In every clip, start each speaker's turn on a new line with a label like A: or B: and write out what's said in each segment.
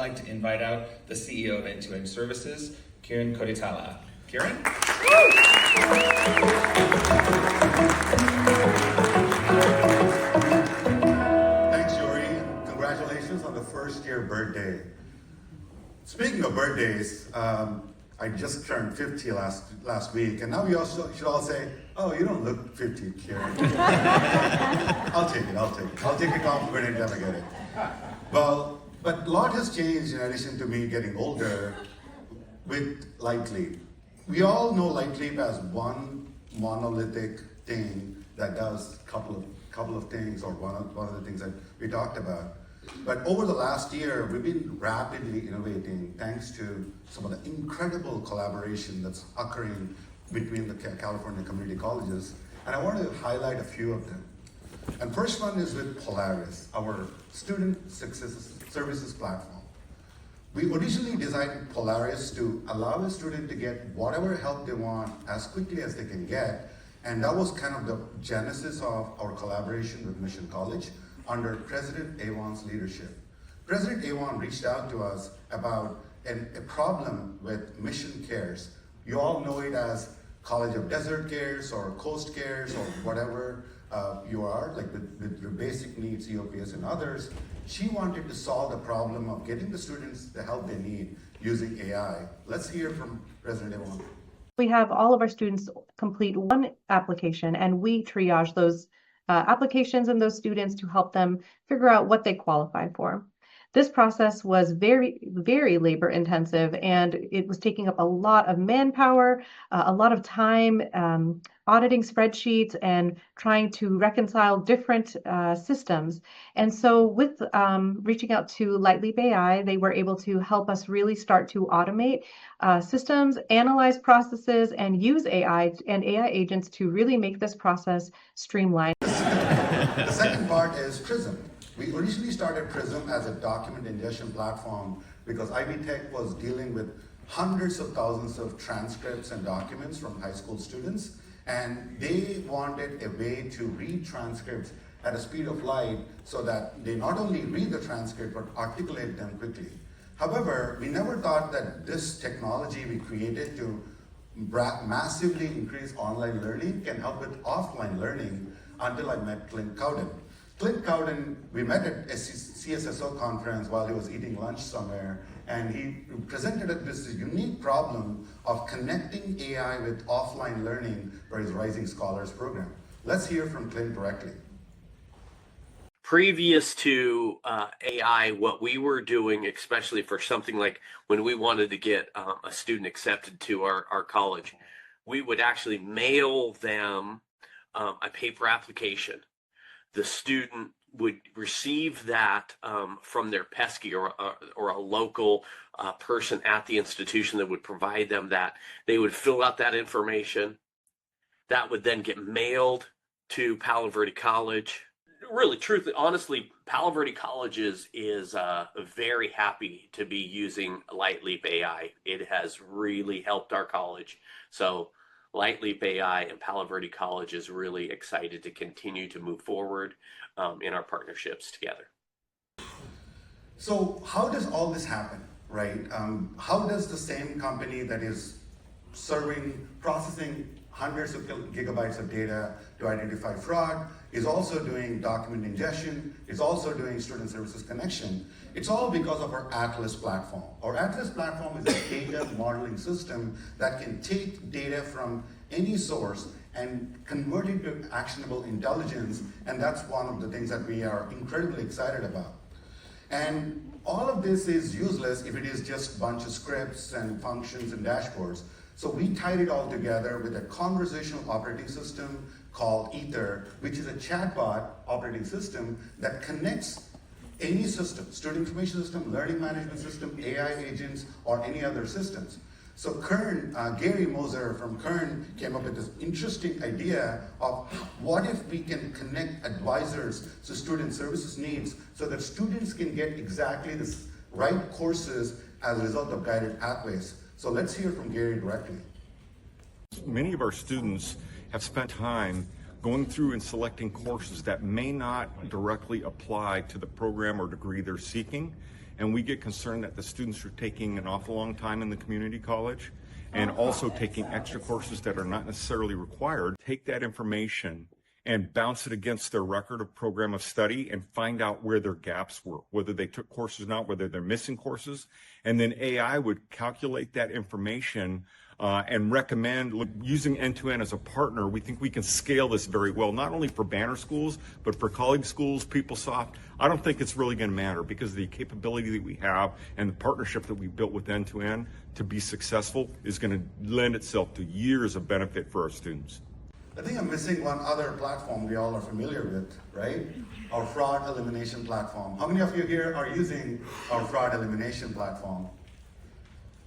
A: I'd like to invite out the CEO of End-to-End Services, Kiran Kodithala. Kiran?
B: Thanks, Yuri. Congratulations on the first year birthday. Speaking of birthdays, I just turned 50 last week, and now we also should all say, "Oh, you don't look 50, Kiran." I'll take it. I'll take a compliment anytime I get it. Well, but a lot has changed in addition to me getting older with LightleapAI. We all know LightleapAI as one monolithic thing that does a couple of things, or one of the things that we talked about. But over the last year, we've been rapidly innovating thanks to some of the incredible collaboration that's occurring between the California community colleges. And I want to highlight a few of them. And first one is with Polaris, our student success services platform. We originally designed Polaris to allow a student to get whatever help they want as quickly as they can get. And that was kind of the genesis of our collaboration with Mission College under President Awan's leadership. President Awan reached out to us about a problem with Mission Cares. You all know it as College of Desert Cares or Coast Cares or whatever you are, like with your basic needs, EOPS and others. She wanted to solve the problem of getting the students the help they need using AI. Let's hear from President Awan.
C: We have all of our students complete one application, and we triage those applications and those students to help them figure out what they qualify for. This process was very, very labor intensive, and it was taking up a lot of manpower, a lot of time auditing spreadsheets and trying to reconcile different systems. And so with reaching out to LightleapAI, they were able to help us really start to automate systems, analyze processes, and use AI and AI agents to really make this process streamlined.
B: The second part is Prism. We originally started Prism as a document ingestion platform because Ivy Tech was dealing with hundreds of thousands of transcripts and documents from high school students, and they wanted a way to read transcripts at a speed of light so that they not only read the transcript but articulate them quickly. However, we never thought that this technology we created to massively increase online learning can help with offline learning until I met Clint Cowden. Clint Cowden, we met at a CSSO conference while he was eating lunch somewhere, and he presented this unique problem of connecting AI with offline learning for his Rising Scholars program. Let's hear from Clint directly.
D: Previous to AI, what we were doing, especially for something like when we wanted to get a student accepted to our college, we would actually mail them a paper application. The student would receive that from their pesky or a local person at the institution that would provide them that. They would fill out that information. That would then get mailed to Palo Verde College. Really, truthfully, honestly, Palo Verde College is very happy to be using LightleapAI. It has really helped our college. So LightleapAI and Palo Verde College is really excited to continue to move forward in our partnerships together.
B: So how does all this happen, right? How does the same company that is processing hundreds of gigabytes of data to identify fraud, is also doing document ingestion, is also doing student services connection? It's all because of our Atlas platform. Our Atlas platform is a data modeling system that can take data from any source and convert it to actionable intelligence, and that's one of the things that we are incredibly excited about. And all of this is useless if it is just a bunch of scripts and functions and dashboards. So we tied it all together with a conversational operating system called Ether, which is a chatbot operating system that connects any system, student information system, learning management system, AI agents, or any other systems. So Gary Moser from Kern came up with this interesting idea of what if we can connect advisors to student services needs so that students can get exactly the right courses as a result of guided pathways. So let's hear from Gary directly.
E: Many of our students have spent time going through and selecting courses that may not directly apply to the program or degree they're seeking. and we get concerned that the students are taking an awful long time in the community college and also taking extra courses that are not necessarily required. Take that information and bounce it against their record of program of study and find out where their gaps were, whether they took courses or not, whether they're missing courses. And then AI would calculate that information and recommend using End2End as a partner. We think we can scale this very well, not only for banner schools, but for colleague schools, PeopleSoft. I don't think it's really going to matter because the capability that we have and the partnership that we built with End2End to be successful is going to lend itself to years of benefit for our students.
B: I think I'm missing one other platform we all are familiar with, right? Our fraud elimination platform. How many of you here are using our fraud elimination platform?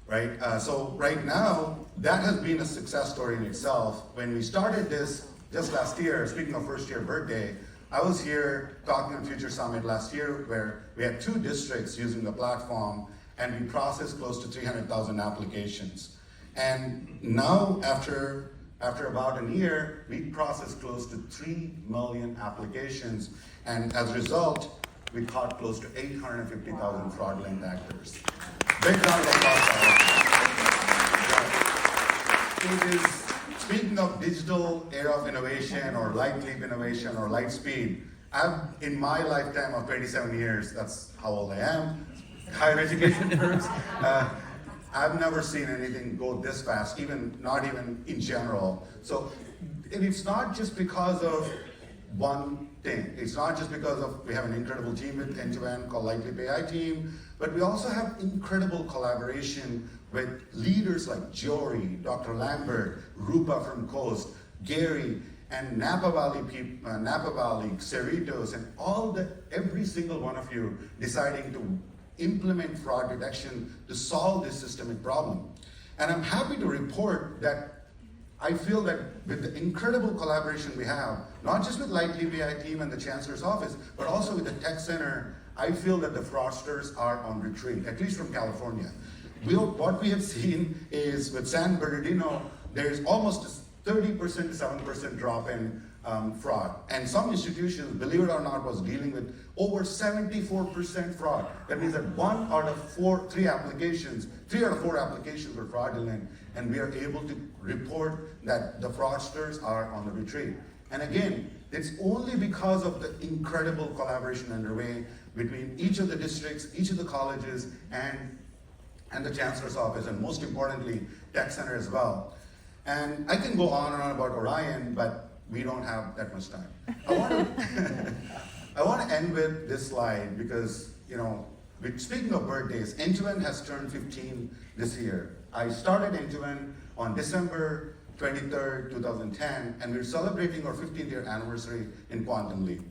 B: Right? So right now, that has been a success story in itself. When we started this just last year, speaking of first year birthday, I was here talking on Future Summit last year where we had 2 districts using the platform and we processed close to 300,000 applications. And now after about a year, we processed close to 3 million applications. And as a result, we caught close to 850,000 fraudulent actors. Big round of applause. It is, speaking of digital era of innovation or light leap innovation or light speed, in my lifetime of 27 years, that's how old I am, higher education terms, I've never seen anything go this fast, not even in general. So it's not just because of one thing. It's not just because of we have an incredible team with End2End called LightleapAI team, but we also have incredible collaboration with leaders like Jory, Dr. Lambert, Rupa from Coast, Gary, and Napa Valley, Cerritos, and every single one of you deciding to implement fraud detection to solve this systemic problem. And I'm happy to report that I feel that with the incredible collaboration we have, not just with LightleapAI team and the Chancellor's office, but also with the Tech Center, I feel that the fraudsters are on retreat, at least from California. What we have seen is with San Bernardino, there's almost a 30% to 7% drop in fraud. And some institutions, believe it or not, was dealing with over 74% fraud. That means that 3 out of 4 applications were fraudulent, and we are able to report that the fraudsters are on the retreat. And again, it's only because of the incredible collaboration underway between each of the districts, each of the colleges, and the Chancellor's office, and most importantly, Tech Center as well. And I can go on and on about Orion, but we don't have that much time. I want to end with this slide because, speaking of birthdays, End2End has turned 15 this year. I started End2End on December 23rd, 2010, and we're celebrating our 15th year anniversary in Quantum Leap.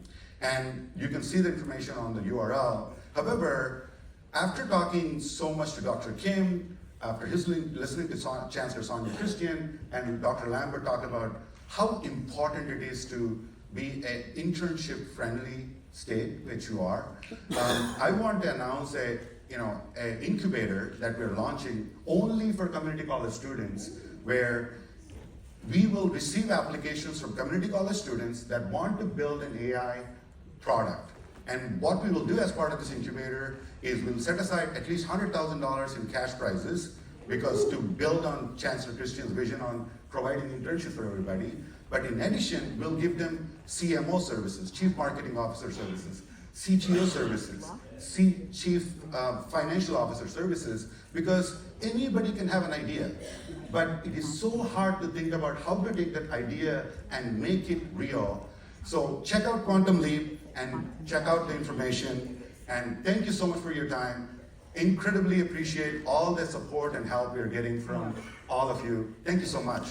B: And you can see the information on the URL. However, after talking so much to Dr. Kim, after listening to Chancellor Sonia Christian and Dr. Lambert talk about how important it is to be an internship-friendly state, which you are, I want to announce an incubator that we're launching only for community college students, where we will receive applications from community college students that want to build an AI product. And what we will do as part of this incubator is we'll set aside at least $100,000 in cash prizes, because to build on Chancellor Christian's vision on providing internships for everybody. But in addition, we'll give them CMO services, Chief Marketing Officer services, CTO services, Chief Financial Officer services, because anybody can have an idea. But it is so hard to think about how to take that idea and make it real. So check out Quantum Leap and check out the information. And thank you so much for your time. Incredibly appreciate all the support and help we're getting from all of you. Thank you so much.